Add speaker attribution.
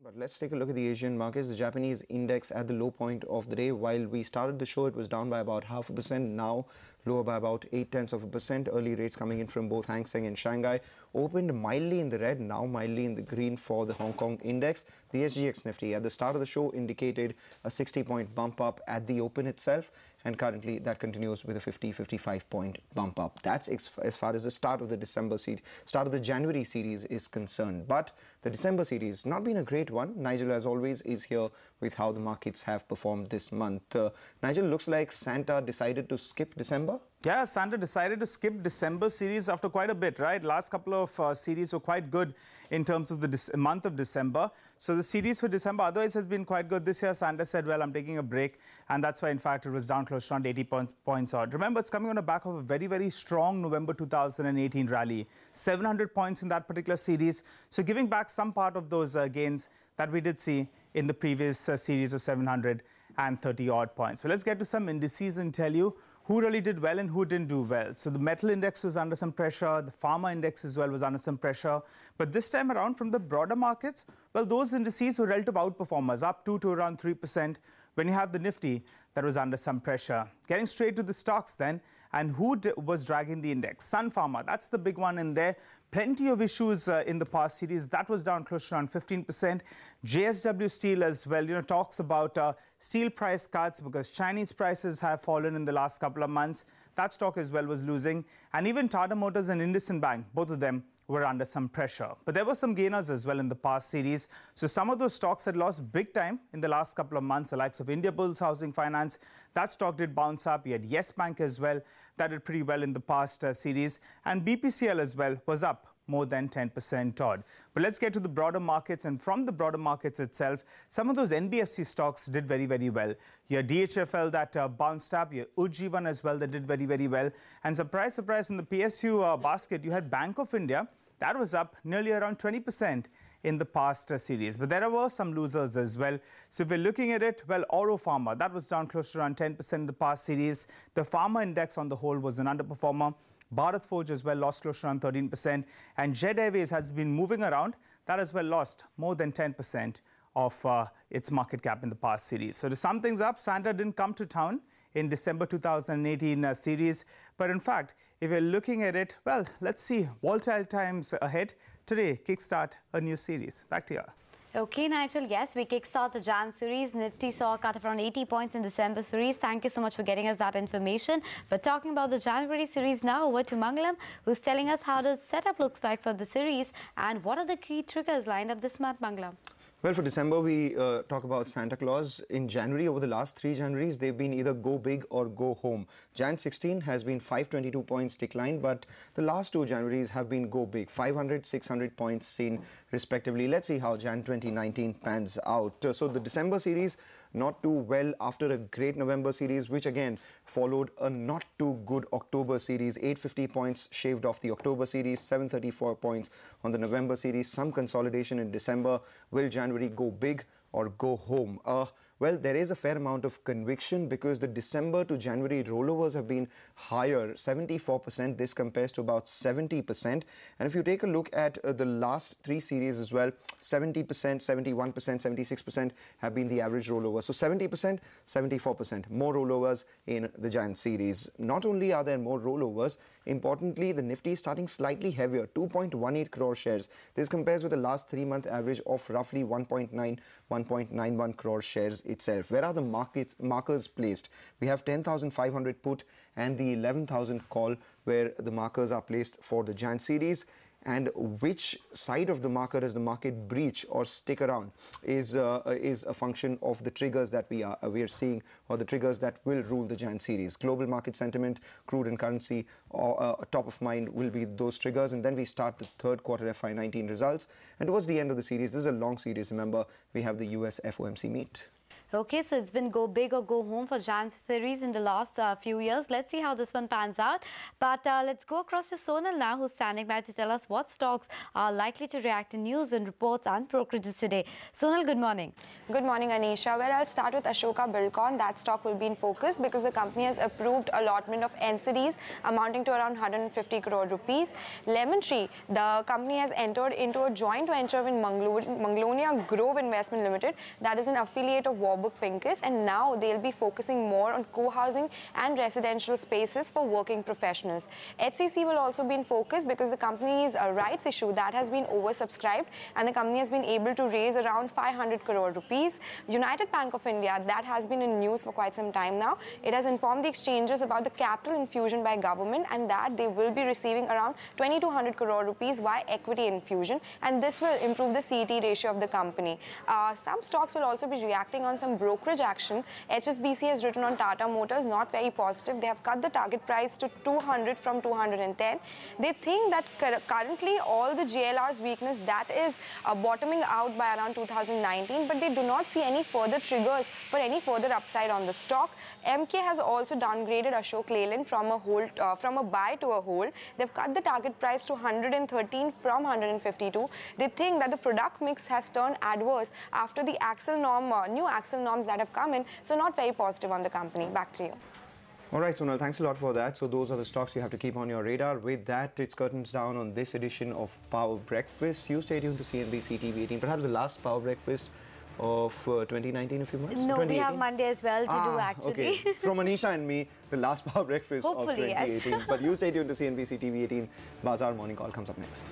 Speaker 1: But let's take a look at the Asian markets. The Japanese index at the low point of the day. While we started the show, it was down by about 0.5%. Now lower by about 0.8%. Early rates coming in from both Hang Seng and Shanghai. Opened mildly in the red, now mildly in the green for the Hong Kong index. The SGX Nifty at the start of the show indicated a 60-point bump up at the open itself. And currently that continues with a 55 point bump up. That's as far as the start of the January series is concerned. But the December series not been a great one. Nigel, as always, is here with how the markets have performed this month. Nigel, looks like Santa decided to skip December.
Speaker 2: Yeah, Santa decided to skip December series after quite a bit, right? Last couple of series were quite good in terms of the month of December. So the series for December otherwise has been quite good. This year, Santa said, well, I'm taking a break. And that's why, in fact, it was down close to around 80 points odd. Remember, it's coming on the back of a very, very strong November 2018 rally. 700 points in that particular series. So giving back some part of those gains that we did see in the previous series of 730 odd points. So let's get to some indices and tell you who really did well and who didn't do well. So the metal index was under some pressure. The pharma index as well was under some pressure. But this time around from the broader markets, well, those indices were relative outperformers, up to around 3%. When you have the Nifty, that was under some pressure. Getting straight to the stocks then, and who was dragging the index? Sun Pharma, that's the big one in there. Plenty of issues in the past series. That was down close to around 15%. JSW Steel as well, talks about steel price cuts because Chinese prices have fallen in the last couple of months. That stock as well was losing. And even Tata Motors and IndusInd Bank, both of them were under some pressure. But there were some gainers as well in the past series. So some of those stocks had lost big time in the last couple of months, the likes of Indiabulls Housing Finance. That stock did bounce up. You had Yes Bank as well. That did pretty well in the past series. And BPCL as well was up more than 10% odd. But let's get to the broader markets. And from the broader markets itself, some of those NBFC stocks did very, very well. You had DHFL that bounced up. You had Ujjivan as well that did very, very well. And surprise, surprise, in the PSU basket, you had Bank of India. That was up nearly around 20% in the past series. But there were some losers as well. So if we're looking at it, well, Oro Pharma, that was down close to around 10% in the past series. The pharma index on the whole was an underperformer. Bharat Forge as well lost close to around 13%. And Jet Airways has been moving around. That as well lost more than 10% of its market cap in the past series. So to sum things up, Santa didn't come to town in December 2018 series. But in fact, if we're looking at it, well, let's see. Volatile times ahead. Today, kickstart a new series. Back to you.
Speaker 3: Okay, Nigel, yes, we kickstart the Jan series. Nifty saw a cut of around 80 points in December series. Thank you so much for getting us that information. But talking about the January series now, over to Mangalam, who's telling us how the setup looks like for the series and what are the key triggers lined up this month, Mangalam.
Speaker 1: Well, for December, we talk about Santa Claus. In January, over the last 3 Januaries, they've been either go big or go home. Jan 16 has been 522 points decline, but the last 2 Januaries have been go big, 500, 600 points seen respectively. Let's see how Jan 2019 pans out. So the December series, not too well after a great November series, which again followed a not too good October series. 850 points shaved off the October series, 734 points on the November series. Some consolidation in December. Will January go big or go home? Well, there is a fair amount of conviction because the December to January rollovers have been higher, 74%. This compares to about 70%. And if you take a look at the last 3 series as well, 70%, 71%, 76% have been the average rollovers. So 70%, 74%, more rollovers in the Jan series. Not only are there more rollovers, importantly, the Nifty is starting slightly heavier, 2.18 crore shares. This compares with the last 3-month average of roughly 1.91 crore shares itself. Where are the markers placed? We have 10,500 put and the 11,000 call where the markers are placed for the Jan series. And which side of the marker does the market breach or stick around is a function of the triggers that we are seeing, or the triggers that will rule the Jan series. Global market sentiment, crude and currency, top of mind will be those triggers. And then we start the third quarter FY19 results. And towards the end of the series, this is a long series, remember, we have the US FOMC meet.
Speaker 3: Okay, so it's been go big or go home for Jan series in the last few years. Let's see how this one pans out. But let's go across to Sonal now, who's standing by to tell us what stocks are likely to react to news and reports and brokerages today. Sonal, good morning.
Speaker 4: Good morning, Anisha. Well, I'll start with Ashoka Buildcon. That stock will be in focus because the company has approved allotment of NCDs amounting to around 150 crore rupees. Lemon Tree, the company has entered into a joint venture with Manglonia Grove Investment Limited, that is an affiliate of Warburg Pincus, and now they'll be focusing more on co-housing and residential spaces for working professionals. HCC will also be in focus because the company's rights issue that has been oversubscribed, and the company has been able to raise around 500 crore rupees. United Bank of India, that has been in news for quite some time now. It has informed the exchanges about the capital infusion by government, and that they will be receiving around 2200 crore rupees via equity infusion, and this will improve the CET ratio of the company. Some stocks will also be reacting on some brokerage action. HSBC has written on Tata Motors, not very positive. They have cut the target price to 200 from 210. They think that currently all the JLR's weakness that is bottoming out by around 2019, but they do not see any further triggers for any further upside on the stock. MK has also downgraded Ashok Leyland from a buy to a hold. They've cut the target price to 113 from 152. They think that the product mix has turned adverse after the new axle norms that have come in, so not very positive on the company. Back to you.
Speaker 1: All right, Sonal, thanks a lot for that. So those are the stocks you have to keep on your radar. With that, it's curtains down on this edition of Power Breakfast. You stay tuned to CNBC TV 18, perhaps the last Power Breakfast of 2019, if you must.
Speaker 3: No, we have Monday as well to do, actually.
Speaker 1: Okay. From Anisha and me, the last Power Breakfast
Speaker 3: Hopefully,
Speaker 1: of 2018.
Speaker 3: yes.
Speaker 1: But you stay tuned to CNBC TV 18. Bazaar Morning Call comes up next.